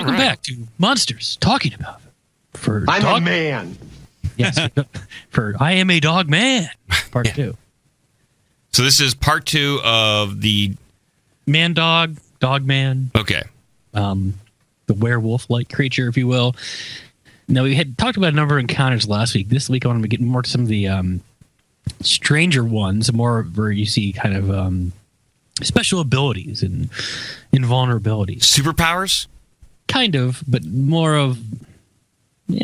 Welcome back to Monsters Talking About. I'm a man. Yes, for I Am a Dog Man, part 2. So this is part 2 of the ManDog, Dogman. Okay. The werewolf-like creature, if you will. Now, we had talked about a number of encounters last week. This week, I want to get more to some of the stranger ones, more where you see kind of special abilities and invulnerabilities. Superpowers? Kind of, but more of,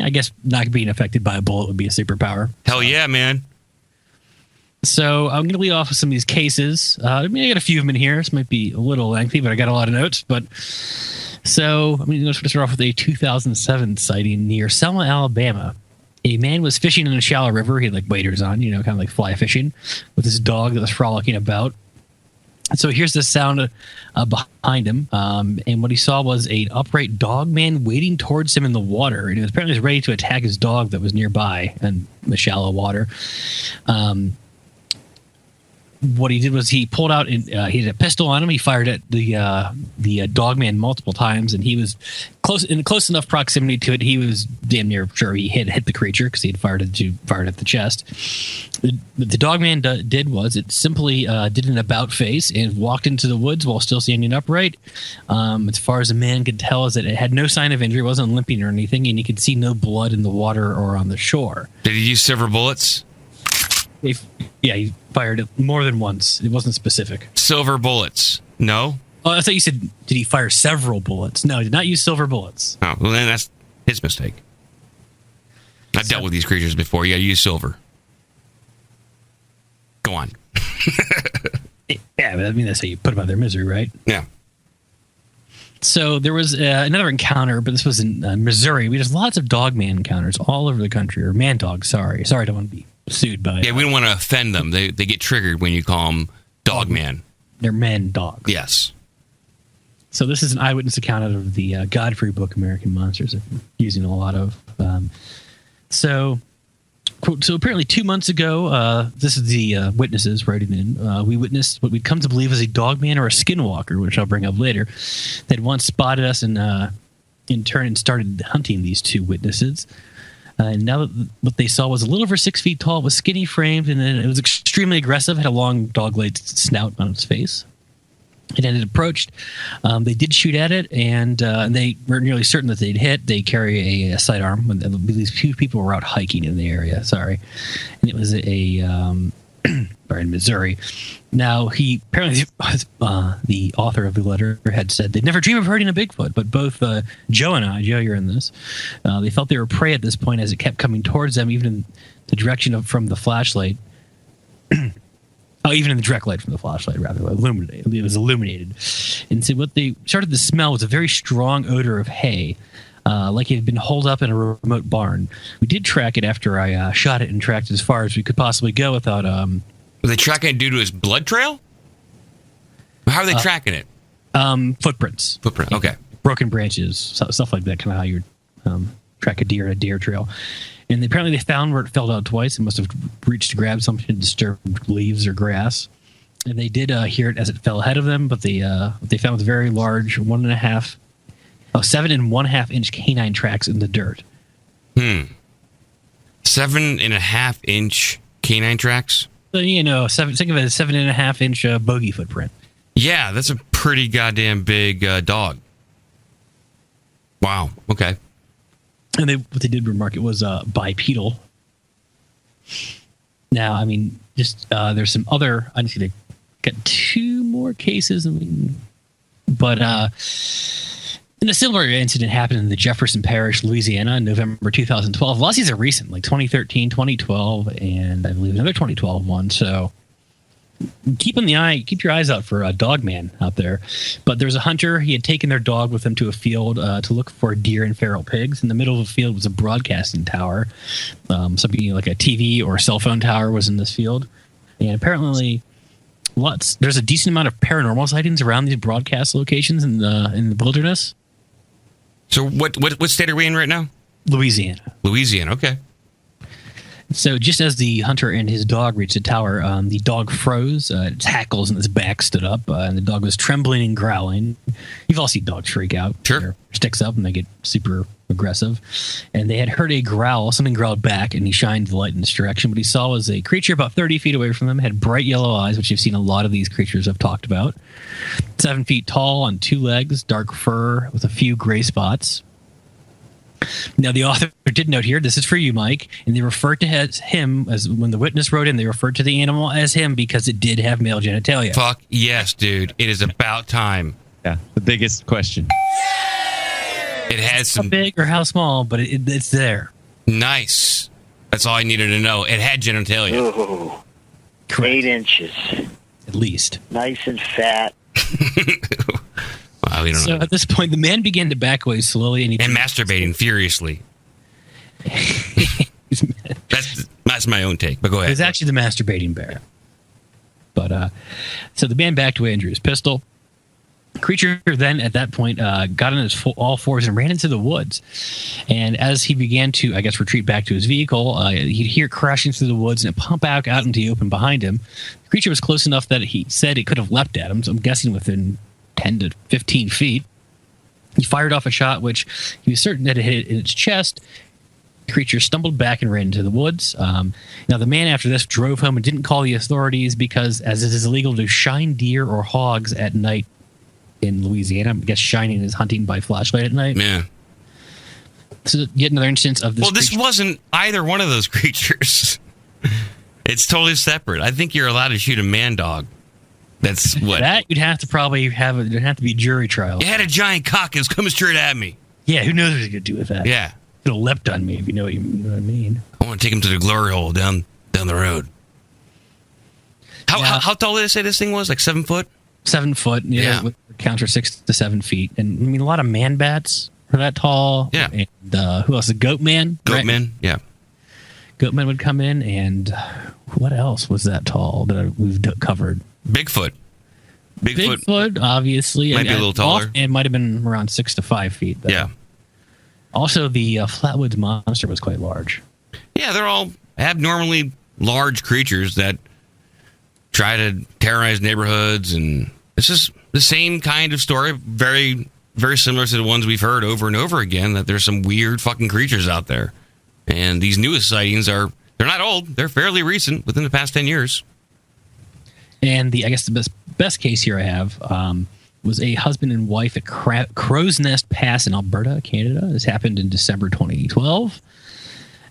I guess not being affected by a bullet would be a superpower. Hell yeah, man. So I'm going to lead off with some of these cases. I got a few of them in here. This might be a little lengthy, but I got a lot of notes. But so I'm going to start off with a 2007 sighting near Selma, Alabama. A man was fishing in a shallow river. He had waders on, kind of like fly fishing, with his dog that was frolicking about. So here's the sound behind him, and what he saw was an upright dog man wading towards him in the water, and he was apparently ready to attack his dog that was nearby in the shallow water. What he did was he pulled out, he had a pistol on him. He fired at the dog man multiple times, and he was close enough proximity to it. He was damn near sure he hit the creature because he had fired at the chest. The dog man did was it simply did an about face and walked into the woods while still standing upright. As far as the man could tell, is that it had no sign of injury, wasn't limping or anything, and he could see no blood in the water or on the shore. Did he use silver bullets? He fired it more than once. It wasn't specific. Silver bullets? No? Oh, I thought you said, did he fire several bullets? No, he did not use silver bullets. Oh, well, then that's his mistake. I've dealt with these creatures before. You got to use silver. Go on. Yeah, but that's how you put them out of their misery, right? Yeah. So there was another encounter, but this was in Missouri. There's lots of Dogman encounters all over the country, or ManDog, sorry. Sorry, I don't want to be sued by... Yeah, we don't want to offend them. They get triggered when you call them Dogman. They're ManDogs. Yes. So this is an eyewitness account out of the Godfrey book, American Monsters, I'm using a lot of. So apparently 2 months ago, this is the witnesses writing in, we witnessed what we'd come to believe was a dogman or a skinwalker, which I'll bring up later, that once spotted us and in turn started hunting these two witnesses. And now what they saw was a little over 6 feet tall, was skinny framed, and then it was extremely aggressive, had a long dog-like snout on its face. And then it approached. They did shoot at it, and they were nearly certain that they'd hit. They carry a sidearm. These few people were out hiking in the area, sorry. And it was in Missouri. Now, he apparently, the author of the letter had said they'd never dream of hurting a Bigfoot, but both Joe and I, Joe, you're in this, they felt they were prey at this point as it kept coming towards them, even in the direction from the flashlight. Even in the direct light from the flashlight, rather, illuminated. It was illuminated. And so what they started to smell was a very strong odor of hay, like it had been holed up in a remote barn. We did track it after I shot it and tracked it as far as we could possibly go without... Were they tracking it due to his blood trail? How are they tracking it? Footprints. Okay. Broken branches, stuff like that, kind of how you track a deer in a deer trail. And apparently they found where it fell down twice. It must have reached to grab something, disturbed leaves or grass. And they did hear it as it fell ahead of them, but they found was very large 7 1/2 inch canine tracks in the dirt. 7.5 inch canine tracks? So, think of it as 7.5 inch bogey footprint. Yeah, that's a pretty goddamn big dog. Wow. Okay. And what they did remark, it was bipedal. Now, I mean, there's some other. I need to get 2 more cases. But in a similar incident happened in the Jefferson Parish, Louisiana, in November 2012. A lot of these are recent, like 2013, 2012, and I believe another 2012 one. So keep your eyes out for a Dogman out there. But there's a hunter. He had taken their dog with him to a field to look for deer and feral pigs. In the middle of the field was a broadcasting tower. Something like a TV or cell phone tower was in this field. And apparently there's a decent amount of paranormal sightings around these broadcast locations in the wilderness. So what state are we in right now? Louisiana. Louisiana, okay. So just as the hunter and his dog reached the tower, the dog froze. Its hackles and its back stood up, and the dog was trembling and growling. You've all seen dogs freak out. Sure. Their sticks up and they get super aggressive. And they had heard a growl. Something growled back, and he shined the light in this direction. What he saw was a creature about 30 feet away from them, had bright yellow eyes, which you've seen a lot of these creatures I've talked about. 7 feet tall on 2 legs, dark fur with a few gray spots. Now, the author did note here, this is for you, Mike, and they referred to him as, when the witness wrote in, they referred to the animal as him because it did have male genitalia. Fuck yes, dude. It is about time. Yeah, the biggest question. It has How some big or how small, but it's there. nice. That's all I needed to know. It had genitalia. Ooh, Correct. 8 inches. At least. Nice and fat. Wow, we don't So know. at this point, the man began to back away slowly, and he And masturbating furiously. That's my own take, but go It ahead. was actually the masturbating bear. But so the man backed away and drew his pistol. The creature then, at that point, got on his all fours and ran into the woods. And as he began to, I guess, retreat back to his vehicle, he'd hear it crashing through the woods and it pump out into the open behind him. The creature was close enough that he said it could have leapt at him, so I'm guessing within 10 to 15 feet. He fired off a shot, which he was certain that it hit it in its chest. The creature stumbled back and ran into the woods. Now, the man after this drove home and didn't call the authorities because, as it is illegal to shine deer or hogs at night in Louisiana, I guess shining is hunting by flashlight at night. Yeah. So, yet another instance of this. Well, this creature. wasn't either one of those creatures. It's totally separate. I think you're allowed to shoot a ManDog. That's what. That you'd have to probably have. There'd have to be a jury trial. It had a giant cock. It was coming straight at me. Yeah, who knows what he's gonna do with that? Yeah. It'll leapt on me if you know what I mean. I want to take him to the glory hole down the road. How tall did they say this thing was? Like 7 foot? 7 foot. Yeah. With counter 6 to 7 feet, and I mean a lot of man bats are that tall. Yeah. And who else? The Goatman. Goatmen. Right? Yeah. Goatman would come in, and what else was that tall that we've covered? Bigfoot. Bigfoot, obviously. Might be a little taller. It might have been around 6 to 5 feet. Though. Yeah. Also, the Flatwoods Monster was quite large. Yeah, they're all abnormally large creatures that try to terrorize neighborhoods, and it's just the same kind of story, very, very similar to the ones we've heard over and over again, that there's some weird fucking creatures out there. And these newest sightings they're not old, they're fairly recent, within the past 10 years. And I guess the best case here I have was a husband and wife at Crow's Nest Pass in Alberta, Canada. This happened in December 2012.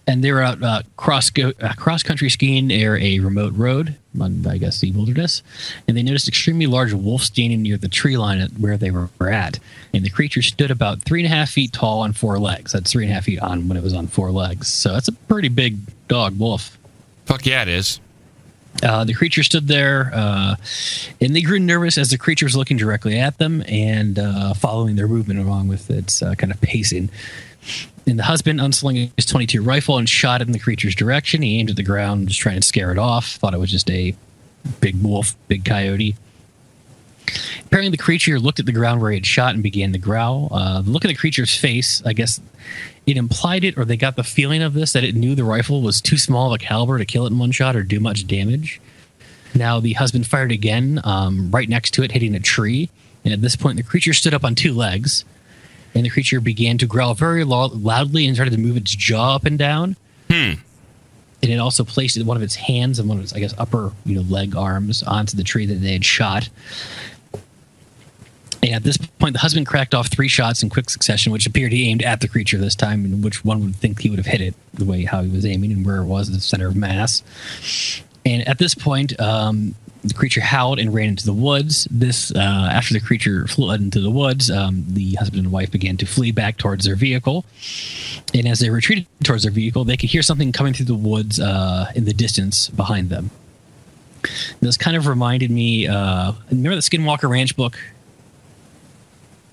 And they were out cross-country skiing near a remote road on, I guess, the wilderness. And they noticed extremely large wolf standing near the tree line where they were at. And the creature stood about 3.5 feet tall on 4 legs. That's 3.5 feet on when it was on 4 legs. So that's a pretty big dog, wolf. Fuck yeah, it is. The creature stood there, and they grew nervous as the creature was looking directly at them and following their movement along with its kind of pacing. And the husband unslung his .22 rifle and shot it in the creature's direction. He aimed at the ground, just trying to scare it off. Thought it was just a big wolf, big coyote. Apparently, the creature looked at the ground where he had shot and began to growl. The look of the creature's face, I guess, it implied it, or they got the feeling of this, that it knew the rifle was too small of a caliber to kill it in one shot or do much damage. Now, the husband fired again, right next to it, hitting a tree. And at this point, the creature stood up on 2 legs. And the creature began to growl very loudly and started to move its jaw up and down. And it also placed one of its hands and one of its, I guess, upper leg arms onto the tree that they had shot. And at this point, the husband cracked off 3 shots in quick succession, which appeared he aimed at the creature this time, in which one would think he would have hit it the way how he was aiming and where it was, the center of mass. And at this point, the creature howled and ran into the woods. After the creature fled into the woods, the husband and wife began to flee back towards their vehicle. And as they retreated towards their vehicle, they could hear something coming through the woods in the distance behind them. This kind of reminded me, remember the Skinwalker Ranch book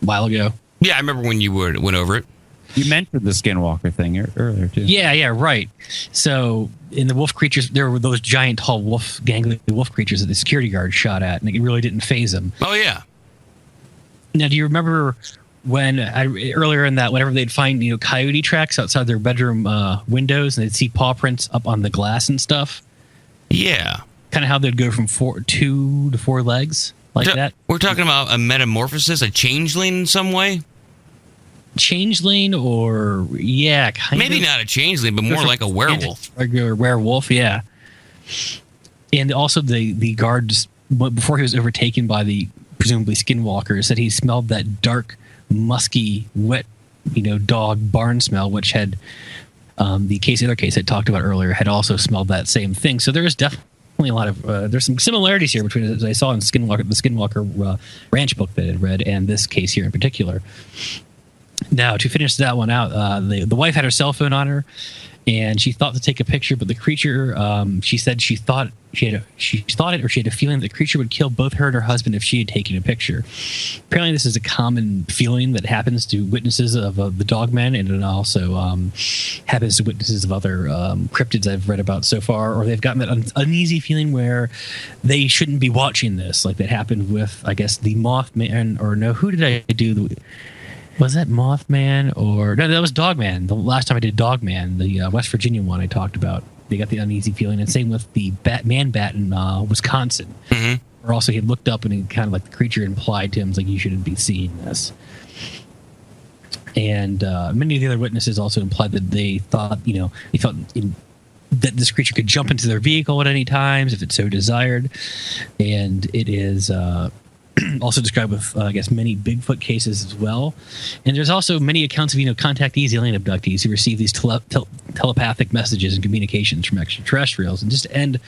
a while ago? Yeah, I remember when you went over it. You mentioned the Skinwalker thing earlier, too. Yeah, right. So in the wolf creatures, there were those giant, tall gangly wolf creatures that the security guard shot at, and it really didn't phase them. Oh, yeah. Now, do you remember when earlier in that, whenever they'd find coyote tracks outside their bedroom windows, and they'd see paw prints up on the glass and stuff. Yeah, kind of how they'd go from 2 to 4 legs like that. We're talking about a metamorphosis, a changeling in some way. Changeling, or maybe not a changeling, but more like a werewolf. Regular werewolf, yeah. And also the guards, before he was overtaken by the presumably skinwalkers, said he smelled that dark, musky, wet, dog barn smell, which had the other case I talked about earlier had also smelled that same thing. So there is definitely a lot of there's some similarities here between, as I saw in the Skinwalker Ranch book that I had read, and this case here in particular. Now, to finish that one out, the wife had her cell phone on her, and she thought to take a picture, but the creature, she said she thought it, or she had a feeling that the creature would kill both her and her husband if she had taken a picture. Apparently, this is a common feeling that happens to witnesses of the Dogman, and it also happens to witnesses of other cryptids I've read about so far, or they've gotten that uneasy feeling where they shouldn't be watching this, like that happened with, I guess, the Mothman, or no, who did I do? Was that Mothman or no? That was Dogman. The last time I did Dogman, the West Virginia one I talked about, they got the uneasy feeling, and same with the man bat in Wisconsin. Mm-hmm. Or also he looked up and he kind of like the creature implied to him like you shouldn't be seeing this. And many of the other witnesses also implied that they thought that this creature could jump into their vehicle at any time if it so desired, and it is. Also described with, I guess, many Bigfoot cases as well. And there's also many accounts of, contactees, alien abductees who receive these telepathic messages and communications from extraterrestrials. And just to end,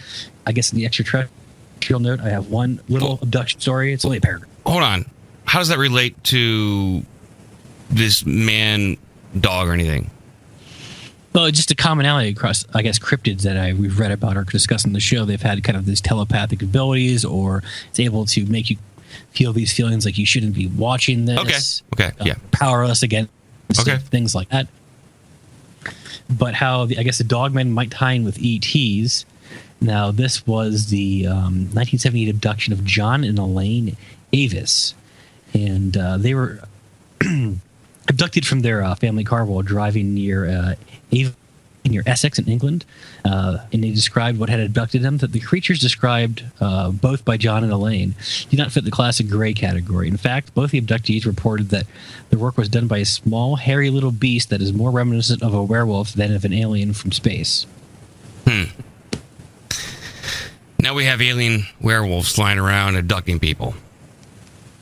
I guess, in the extraterrestrial note, I have one little abduction story. It's only a paragraph. Hold on. How does that relate to this ManDog or anything? Well, just a commonality across, I guess, cryptids that we've read about or discussed on the show. They've had kind of these telepathic abilities, or it's able to make you feel these feelings like you shouldn't be watching this. Okay. Yeah. Powerless against things like that. But how I guess the Dogman might tie in with ETs. Now, this was the 1978 abduction of John and Elaine Avis, and they were abducted from their family car while driving near Essex in England, and they described what had abducted them. That the creatures described, both by John and Elaine, do not fit the classic gray category. In fact, both the abductees reported that the work was done by a small, hairy little beast that is more reminiscent of a werewolf than of an alien from space. Now we have alien werewolves flying around abducting people.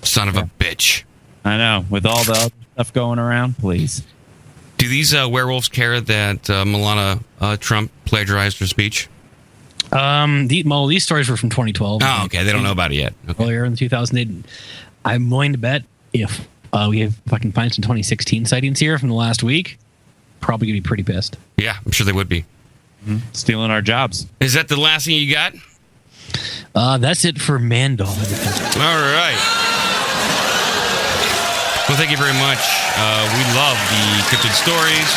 Son of a bitch. I know. With all the other stuff going around, please. Do these werewolves care that Melania Trump plagiarized her speech? These stories were from 2012. Oh, okay. They don't know about it yet. Okay. Earlier in 2008. I'm willing to bet if I can find some 2016 sightings here from the last week, probably going to be pretty pissed. Yeah, I'm sure they would be. Mm-hmm. Stealing our jobs. Is that the last thing you got? That's it for ManDog. All right. Well, thank you very much. We love the cryptid stories.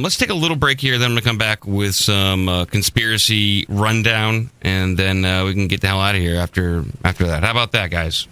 Let's take a little break here. Then I'm going to come back with some conspiracy rundown, and then we can get the hell out of here after that. How about that, guys?